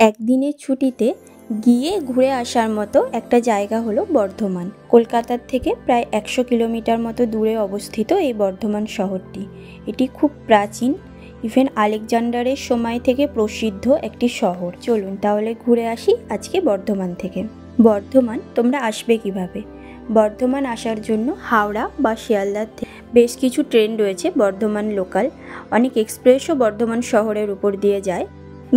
একদিনের ছুটিতে গিয়ে ঘুরে আসার মতো একটা জায়গা হলো বর্ধমান। কলকাতার থেকে প্রায় 100 কিলোমিটার মতো দূরে অবস্থিত এই বর্ধমান শহরটি। এটি খুব প্রাচীন, ইভেন আলেকজান্ডারের সময় থেকে প্রসিদ্ধ একটি শহর। চলুন তাহলে ঘুরে আসি আজকে বর্ধমান থেকে। বর্ধমান তোমরা আসবে কিভাবে? বর্ধমান আসার জন্য হাওড়া বা শিয়ালদার থেকে বেশ কিছু ট্রেন রয়েছে বর্ধমান লোকাল। অনেক এক্সপ্রেসও বর্ধমান শহরের উপর দিয়ে যায়।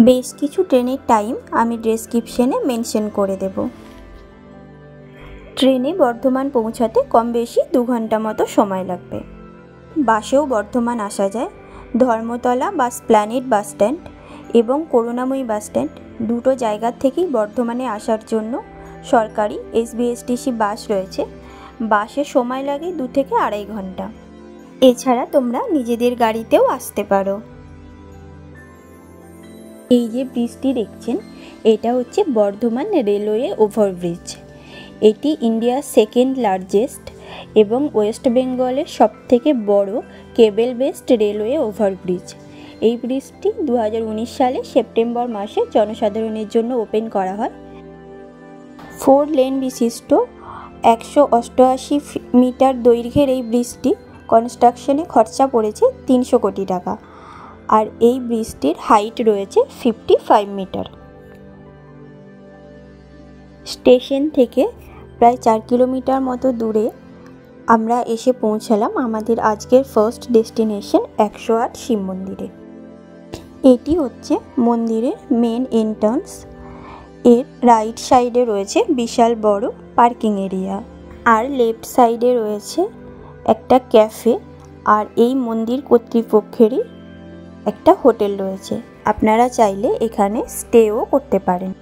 বেশ কিছু ট্রেনের টাইম আমি ডেসক্রিপশনে মেনশন করে দেব। ট্রেনে বর্ধমান পৌঁছাতে কম বেশি 2 ঘন্টা মতো সময় লাগবে। বাসেও বর্ধমান আসা যায়। ধর্মতলা বা স্প্ল্যানেড বাস স্ট্যান্ড এবং করুণাময়ী বাস স্ট্যান্ড দুটো জায়গার থেকেই বর্ধমানে আসার জন্য সরকারি SBSTC বাস রয়েছে। বাসে সময় লাগে 2 থেকে 2.5 ঘন্টা। এছাড়া তোমরা নিজেদের গাড়িতেও আসতে পারো। এই যে ব্রিজটি দেখছেন, এটা হচ্ছে বর্ধমান রেলওয়ে ওভারব্রিজ। এটি ইন্ডিয়ার সেকেন্ড লার্জেস্ট এবং ওয়েস্ট বেঙ্গলের সবথেকে বড় কেবল বেসড রেলওয়ে ওভারব্রিজ। এই ব্রিজটি 2019 সালে সেপ্টেম্বর মাসে জনসাধারণের জন্য ওপেন করা হয়। 4 লেন বিশিষ্ট 188 মিটার দৈর্ঘ্যের এই ব্রিজটি কনস্ট্রাকশনে খরচা পড়েছে 300 কোটি টাকা। আর এই ব্রিজটির হাইট রয়েছে 55 মিটার। স্টেশন থেকে প্রায় 4 কিলোমিটার মতো দূরে আমরা এসে পৌঁছালাম আমাদের আজকের ফার্স্ট ডেস্টিনেশন 108 শিব মন্দিরে। এটি হচ্ছে মন্দিরের মেন এন্ট্রান্স। এর রাইট সাইডে রয়েছে বিশাল বড় পার্কিং এরিয়া, আর লেফট সাইডে রয়েছে একটা ক্যাফে, আর এই মন্দির কর্তৃপক্ষেরই একটা হোটেল রয়েছে। আপনারা চাইলে এখানে স্টেও করতে পারেন।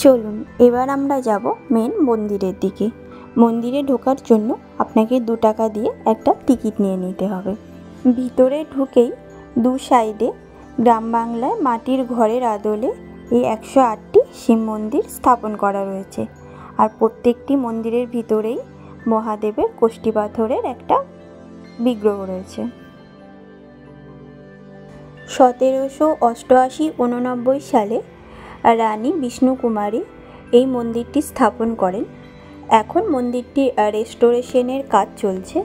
চলুন এবার আমরা যাব মেন মন্দিরের দিকে। মন্দিরে ঢোকার জন্য আপনাকে 2 টাকা দিয়ে একটা টিকিট নিয়ে নিতে হবে। ভিতরে ঢুকেই 2 সাইডে গ্রাম বাংলায় মাটির ঘরের আদলে এই 108টি শিব মন্দির স্থাপন করা রয়েছে। আর প্রত্যেকটি মন্দিরের ভিতরেই মহাদেবের কোষ্ঠী পাথরের একটা বিগ্রহ রয়েছে। 1788-89 সালে রানী বিষ্ণুকুমারী এই মন্দিরটি স্থাপন করেন। এখন মন্দিরটি রেস্টোরেশনের কাজ চলছে।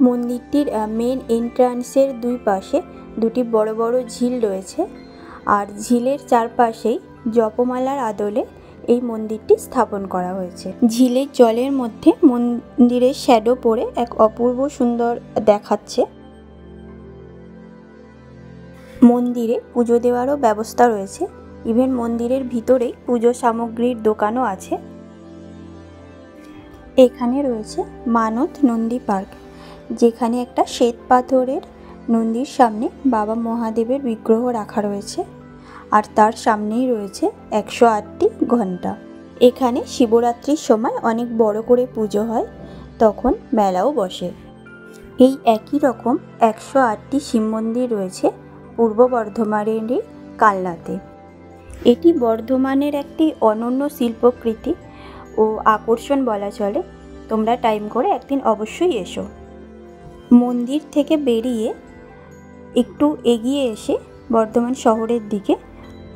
মন্দিরটির মেন এন্ট্রান্সের 2 পাশে 2টি বড় বড় ঝিল রয়েছে, আর ঝিলের চারপাশেই জপমালার আদলে এই মন্দিরটি স্থাপন করা হয়েছে। ঝিলের জলের মধ্যে মন্দিরের শ্যাডো পড়ে এক অপূর্ব সুন্দর দেখাচ্ছে। মন্দিরে পুজো দেওয়ারও ব্যবস্থা রয়েছে। ইভেন মন্দিরের ভিতরেই পুজো সামগ্রীর দোকানও আছে। এখানে রয়েছে মানত নন্দী পার্ক, যেখানে একটা শ্বেত পাথরের নন্দীর সামনে বাবা মহাদেবের বিগ্রহ রাখা রয়েছে, আর তার সামনেই রয়েছে 108টি ঘণ্টা। এখানে শিবরাত্রির সময় অনেক বড় করে পুজো হয়, তখন মেলাও বসে। এই একই রকম 108টি শিব মন্দির রয়েছে পূর্ব বর্ধমানেরই কালনাতে। এটি বর্ধমানের একটি অনন্য শিল্পকৃতি ও আকর্ষণ বলা চলে। তোমরা টাইম করে একদিন অবশ্যই এসো। মন্দির থেকে বেরিয়ে একটু এগিয়ে এসে বর্ধমান শহরের দিকে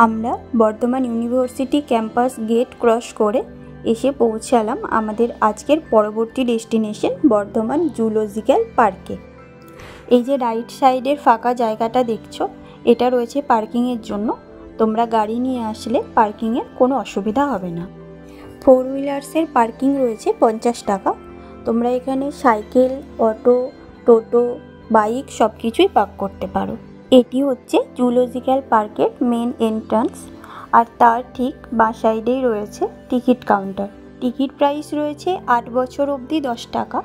আমরা Bardhaman university campus gate cross করে এসে পৌঁছালাম আমাদের আজকের পরবর্তী ডেস্টিনেশন বর্ধমান জুলজিক্যাল পার্কে। এই যে রাইট সাইডের ফাঁকা জায়গাটা দেখছো, এটা রয়েছে পার্কিংয়ের জন্য। তোমরা গাড়ি নিয়ে আসলে পার্কিংয়ের কোনো অসুবিধা হবে না। 4 হুইলার্সের পার্কিং রয়েছে 50 টাকা। তোমরা এখানে সাইকেল, অটো, টোটো, বাইক সব কিছুই পার্ক করতে পারো। এটি হচ্ছে জুলজিক্যাল পার্কের মেন এন্ট্রান্স, আর তার ঠিক বাঁ সাইডেই রয়েছে টিকিট কাউন্টার। টিকিট প্রাইস রয়েছে 8 বছর অবধি 10 টাকা,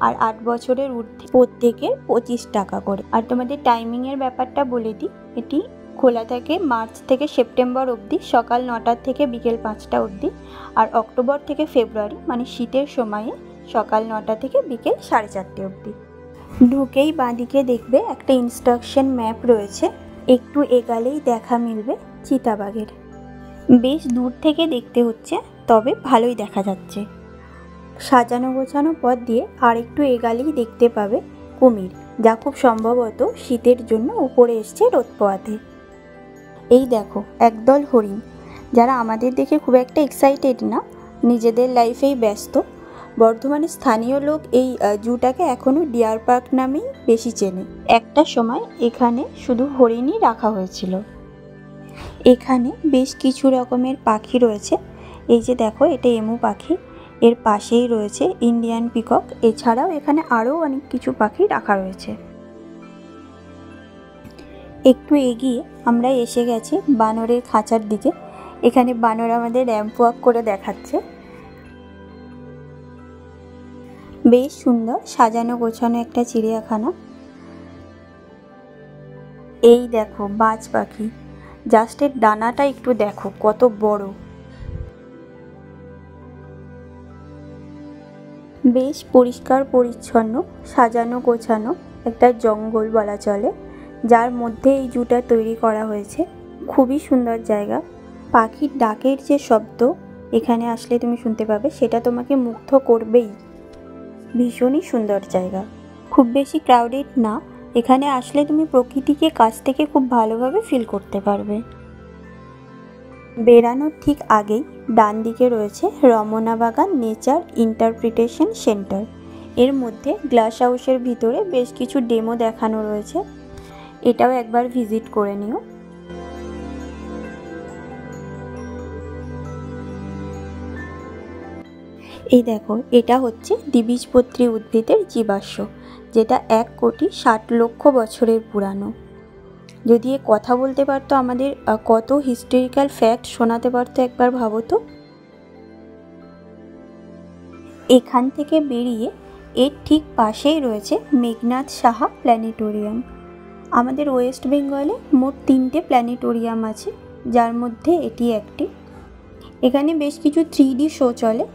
আর 8 বছরের ঊর্ধ্বে প্রত্যেকের 25 টাকা করে। আর তোমাদের টাইমিংয়ের ব্যাপারটা বলে দিই, এটি খোলা থাকে মার্চ থেকে সেপ্টেম্বর অবধি সকাল 9টা থেকে বিকেল 5টা অবধি, আর অক্টোবর থেকে ফেব্রুয়ারি মানে শীতের সময়ে সকাল 9টা থেকে বিকেল 4:30 অবধি। ঢুকেই বাঁদিকে দেখবে একটা ইনস্ট্রাকশন ম্যাপ রয়েছে। একটু এগালেই দেখা মিলবে চিতাবাঘের। বেশ দূর থেকে দেখতে হচ্ছে, তবে ভালোই দেখা যাচ্ছে। সাজানো গোছানো পথ দিয়ে আর একটু এগালেই দেখতে পাবে কুমির। যা খুব সম্ভবত শীতের জন্য উপরে এসছে রোদ পোয়াতে। এই দেখো একদল হরিণ, যারা আমাদের দেখে খুব একটা এক্সাইটেড না, নিজেদের লাইফেই ব্যস্ত। বর্ধমানের স্থানীয় লোক এই জুটাকে এখনও ডিয়ার পার্ক নামেই বেশি চেনে। একটা সময় এখানে শুধু হরিণই রাখা হয়েছিল। এখানে বেশ কিছু রকমের পাখি রয়েছে। এই যে দেখো, এটা এমু পাখি, এর পাশেই রয়েছে ইন্ডিয়ান পিকক। এছাড়াও এখানে আরও অনেক কিছু পাখি রাখা রয়েছে। একটু এগিয়ে আমরা এসে গেছি বানরের খাঁচার দিকে। এখানে বানর আমাদের র্যাম্প ওয়াক করে দেখাচ্ছে। বেশ সুন্দর সাজানো গোছানো একটা চিড়িয়াখানা। এই দেখো বাজ পাখি, জাস্ট এর ডানাটা একটু দেখো কত বড়। বেশ পরিষ্কার পরিচ্ছন্ন সাজানো গোছানো একটা জঙ্গল বলা চলে, যার মধ্যে এই জুটা তৈরি করা হয়েছে। খুবই সুন্দর জায়গা। পাখির ডাকের যে শব্দ এখানে আসলে তুমি শুনতে পাবে, সেটা তোমাকে মুগ্ধ করবেই। ভীষণই সুন্দর জায়গা, খুব বেশি ক্রাউডেড না। এখানে আসলে তুমি প্রকৃতিকে কাছ থেকে খুব ভালোভাবে ফিল করতে পারবে। বেরানোর ঠিক আগেই ডান দিকে রয়েছে রমনা বাগান নেচার ইন্টারপ্রিটেশন সেন্টার। এর মধ্যে গ্লাস হাউসের ভিতরে বেশ কিছু ডেমো দেখানো রয়েছে, এটাও একবার ভিজিট করে নিও। এই দেখো, এটা হচ্ছে দ্বিবীজপত্রী উদ্ভিদের জীবাশ্ম, যেটা 1,60,00,000 বছরের পুরানো। যদি এ কথা বলতে পারতো, আমাদের কত হিস্টোরিক্যাল ফ্যাক্ট শোনাতে পারতো একবার ভাবো তো। এখান থেকে বেরিয়ে এর ঠিক পাশেই রয়েছে মেঘনাদ সাহা প্ল্যানেটোরিয়াম। আমাদের ওয়েস্ট বেঙ্গলে মোট 3টে প্ল্যানেটোরিয়াম আছে, যার মধ্যে এটি একটি। এখানে বেশ কিছু 3D শো চলে,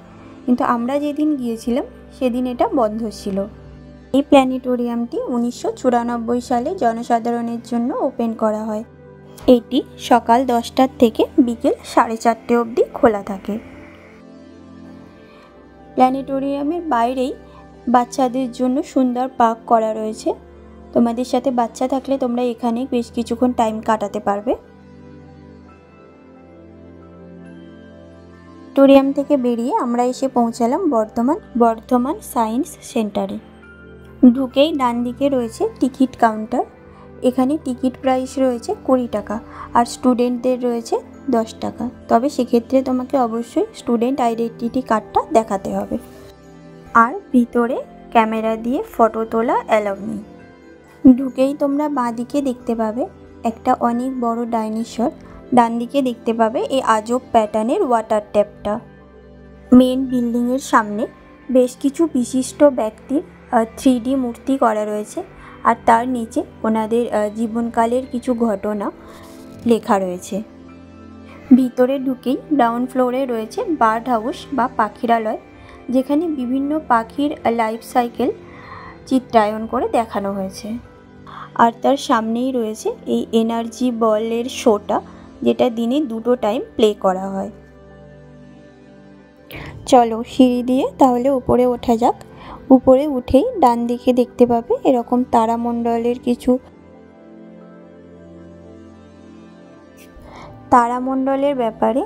কিন্তু আমরা যেদিন গিয়েছিলাম সেদিন এটা বন্ধ ছিল। এই প্ল্যানেটোরিয়ামটি 1994 সালে জনসাধারণের জন্য ওপেন করা হয়। এটি সকাল 10টার থেকে বিকেল 4:30 অবধি খোলা থাকে। প্ল্যানেটোরিয়ামের বাইরেই বাচ্চাদের জন্য সুন্দর পার্ক করা রয়েছে। তোমাদের সাথে বাচ্চা থাকলে তোমরা এখানে বেশ কিছুক্ষণ টাইম কাটাতে পারবে। প্ল্যানেটোরিয়াম থেকে বেরিয়ে আমরা এসে পৌঁছালাম বর্ধমান সায়েন্স সেন্টারে। ঢুকেই ডান দিকে রয়েছে টিকিট কাউন্টার। এখানে টিকিট প্রাইস রয়েছে 20 টাকা, আর স্টুডেন্টদের রয়েছে 10 টাকা। তবে সেক্ষেত্রে তোমাকে অবশ্যই স্টুডেন্ট আইডেন্টিটি কার্ডটা দেখাতে হবে। আর ভিতরে ক্যামেরা দিয়ে ফটো তোলা অ্যালাউ নেই। ঢুকেই তোমরা বাঁ দিকে দেখতে পাবে একটা অনেক বড় ডাইনোসর। ডান দিকে দেখতে পাবে এই আজব প্যাটার্নের ওয়াটার ট্যাপটা। মেন বিল্ডিংয়ের সামনে বেশ কিছু বিশিষ্ট ব্যক্তির 3D মূর্তি করা রয়েছে, আর তার নিচে ওনাদের জীবনকালের কিছু ঘটনা লেখা রয়েছে। ভিতরে ঢুকেই গ্রাউন্ড ফ্লোরে রয়েছে বার্ড হাউস বা পাখিরালয়, যেখানে বিভিন্ন পাখির লাইফ সাইকেল চিত্রায়ন করে দেখানো হয়েছে। আর তার সামনেই রয়েছে এই এনার্জি বলের শোটা, যেটা দিনে 2টো টাইম প্লে করা হয়। চলো সিঁড়ি দিয়ে তাহলে উপরে ওঠা যাক। উপরে উঠেই ডান দিকে দেখতে পাবে এরকম তারামণ্ডলের ব্যাপারে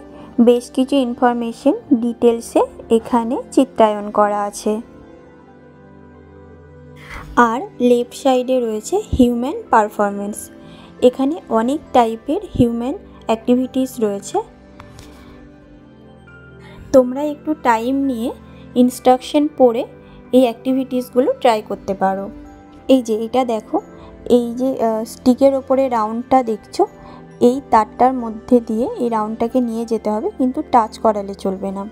বেশ কিছু ইনফরমেশন ডিটেলসে এখানে চিত্রায়ন করা আছে। আর লেফট সাইডে রয়েছে হিউম্যান পারফরমেন্স। এখানে অনেক টাইপের হিউম্যান অ্যাক্টিভিটিস রয়েছে। তোমরা একটু টাইম নিয়ে ইনস্ট্রাকশন পড়ে এই অ্যাক্টিভিটিসগুলো ট্রাই করতে পারো। এই যে এটা দেখো, এই যে স্টিকের ওপরে রাউন্ডটা দেখছো, এই তারটার মধ্যে দিয়ে এই রাউন্ডটাকে নিয়ে যেতে হবে, কিন্তু টাচ করালে চলবে না।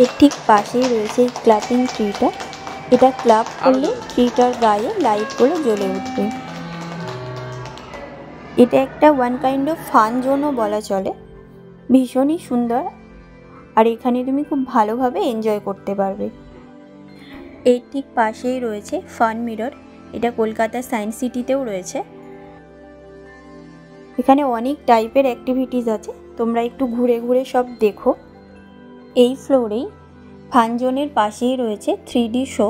এর ঠিক পাশেই রয়েছে এই ক্লাপিং ট্রিটা। এটা ক্লাব করলে ট্রিটার গায়ে লাইটগুলো জ্বলে উঠবে। এটা একটা ওয়ান কাইন্ড অফ ফান জোনও বলা চলে। ভীষণই সুন্দর, আর এখানে তুমি খুব ভালোভাবে এনজয় করতে পারবে। এর ঠিক পাশেই রয়েছে ফান মিরর। এটা কলকাতা সায়েন্স সিটিতেও রয়েছে। এখানে অনেক টাইপের অ্যাক্টিভিটিস আছে, তোমরা একটু ঘুরে ঘুরে সব দেখো। এই ফ্লোরেই ফান জোনের পাশেই রয়েছে 3D শো,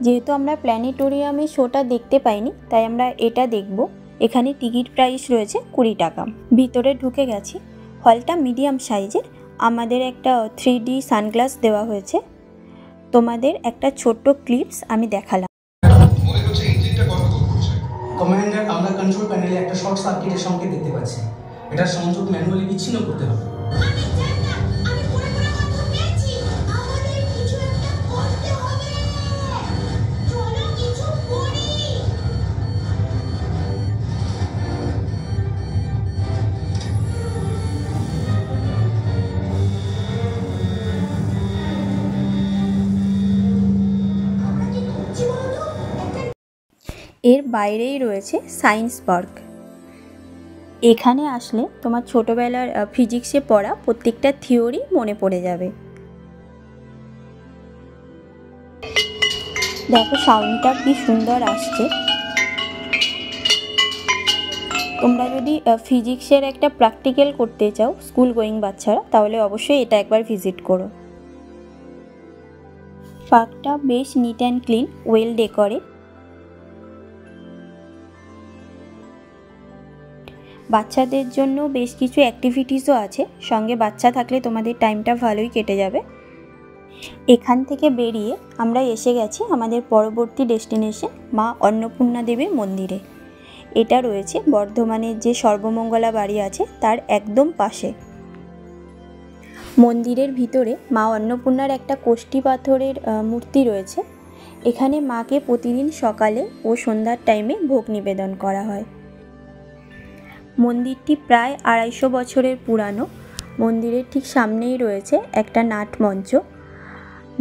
যেহেতু আমরা প্ল্যানেটোরিয়ামে শোটা দেখতে পাইনি, তাই আমরা এটা দেখব। এখানে টিকিট প্রাইস রয়েছে 20 টাকা। ভিতরে ঢুকে গেছি। হলটা মিডিয়াম সাইজের। আমাদের একটা 3D সানগ্লাস দেওয়া হয়েছে। তোমাদের একটা ছোট্ট ক্লিপস আমি দেখালাম। কমান্ডার, আমরা কন্ট্রোল প্যানেলে একটা শর্ট সার্কিটের সংকেত দেখতে পাচ্ছি। এটার সংযোগ ম্যানুয়ালি বিচ্ছিন্ন করতে হবে। এর বাইরেই রয়েছে সায়েন্স পার্ক। এখানে আসলে তোমার ছোটবেলার ফিজিক্সে পড়া প্রত্যেকটা থিওরি মনে পড়ে যাবে। দেখো সাউন্ডটা কি সুন্দর আসছে। তোমরা যদি ফিজিক্সের একটা প্র্যাকটিক্যাল করতে চাও স্কুল গোয়িং বাচ্চারা, তাহলে অবশ্যই এটা একবার ভিজিট করো। পার্কটা বেশ neat and clean, well decorate. বাচ্চাদের জন্য বেশ কিছু অ্যাক্টিভিটিসও আছে, সঙ্গে বাচ্চা থাকলে তোমাদের টাইমটা ভালোই কেটে যাবে। এখান থেকে বেরিয়ে আমরা এসে গেছি আমাদের পরবর্তী ডেস্টিনেশন মা অন্নপূর্ণা দেবীর মন্দিরে। এটা রয়েছে বর্ধমানের যে সর্বমঙ্গলা বাড়ি আছে তার একদম পাশে। মন্দিরের ভিতরে মা অন্নপূর্ণার একটা কোষ্ঠী পাথরের মূর্তি রয়েছে। এখানে মাকে প্রতিদিন সকালে ও সন্ধ্যার টাইমে ভোগ নিবেদন করা হয়। মন্দিরটি প্রায় 250 বছরের পুরানো। মন্দিরের ঠিক সামনেই রয়েছে একটা নাটমঞ্চ।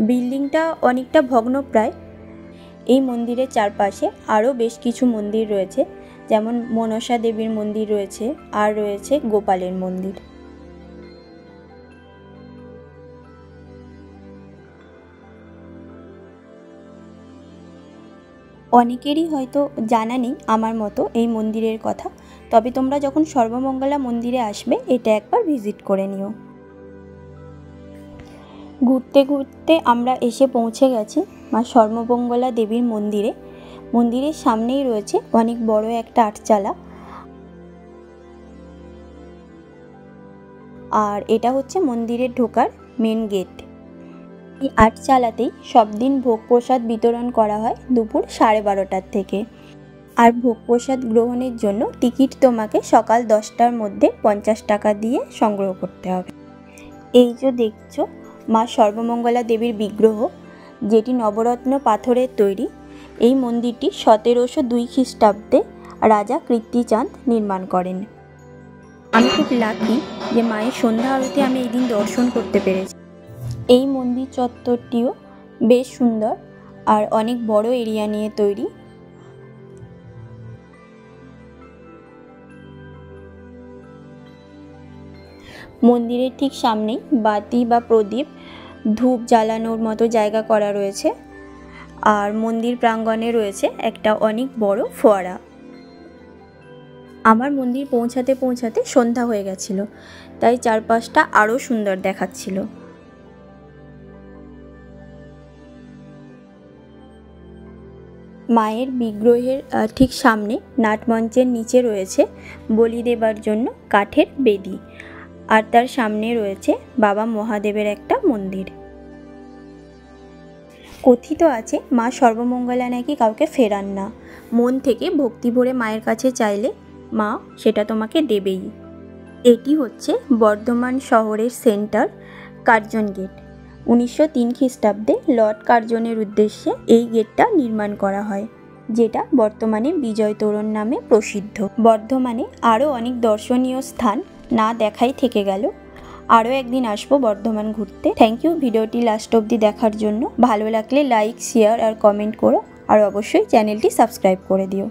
বিল্ডিংটা অনেকটা ভগ্নপ্রায়। এই মন্দিরের চারপাশে আরও বেশ কিছু মন্দির রয়েছে, যেমন মনসা দেবীর মন্দির রয়েছে, আর রয়েছে গোপালের মন্দির। অনেকেরই হয়তো জানা নেই আমার মতো এই মন্দিরের কথা, তবে তোমরা যখন সর্বমঙ্গলা মন্দিরে আসবে এটা একবার ভিজিট করে নিও। ঘুরতে ঘুরতে আমরা এসে পৌঁছে গেছি মা সর্বমঙ্গলা দেবীর মন্দিরে। মন্দিরের সামনেই রয়েছে অনেক বড় একটা আটচালা, আর এটা হচ্ছে মন্দিরের ঢোকার মেন গেট। এই আটচালাতেই সব দিন ভোগ প্রসাদ বিতরণ করা হয় দুপুর 12:30টার থেকে। আর ভোগ প্রসাদ গ্রহণের জন্য টিকিট তোমাকে সকাল 10টার মধ্যে 50 টাকা দিয়ে সংগ্রহ করতে হবে। এই যে দেখছো মা সর্বমঙ্গলা দেবীর বিগ্রহ, যেটি নবরত্ন পাথরের তৈরি। এই মন্দিরটি 1702 খ্রিস্টাব্দে রাজা কীর্তিচাঁদ নির্মাণ করেন। আমি খুব লাকি যে মায়ের সন্ধ্যা আরতি আমি এই দিন দর্শন করতে পেরেছি। এই মন্দির চত্বরটিও বেশ সুন্দর আর অনেক বড় এরিয়া নিয়ে তৈরি। মন্দিরের ঠিক সামনেই বাতি বা প্রদীপ ধূপ জ্বালানোর মতো জায়গা করা রয়েছে, আর মন্দির প্রাঙ্গণে রয়েছে একটা অনেক বড় ফোয়ারা। আমার মন্দির পৌঁছাতে পৌঁছাতে সন্ধ্যা হয়ে গেছিল, তাই চারপাশটা আরও সুন্দর দেখাচ্ছিল। মায়ের বিগ্রহের ঠিক সামনে নাটমঞ্চের নিচে রয়েছে বলি দেবার জন্য কাঠের বেদি, আর তার সামনে রয়েছে বাবা মহাদেবের একটা মন্দির। কথিত আছে মা সর্বমঙ্গলা নাকি কাউকে ফেরান না। মন থেকে ভক্তি ভরে মায়ের কাছে চাইলে মা সেটা তোমাকে দেবেই। এটি হচ্ছে বর্ধমান শহরের সেন্টার কার্জন গেট। 1903 খ্রিস্টাব্দে লর্ড কার্জনের উদ্দেশ্যে এই গেটটা নির্মাণ করা হয়, যেটা বর্তমানে বিজয় তোরণ নামে প্রসিদ্ধ। বর্ধমানে আরও অনেক দর্শনীয় স্থান না দেখাই থেকে গেল। আরও একদিন আসবো বর্ধমান ঘুরতে। থ্যাংক ইউ ভিডিওটি লাস্ট অবধি দেখার জন্য। ভালো লাগলে লাইক, শেয়ার আর কমেন্ট করো, আর অবশ্যই চ্যানেলটি সাবস্ক্রাইব করে দিও।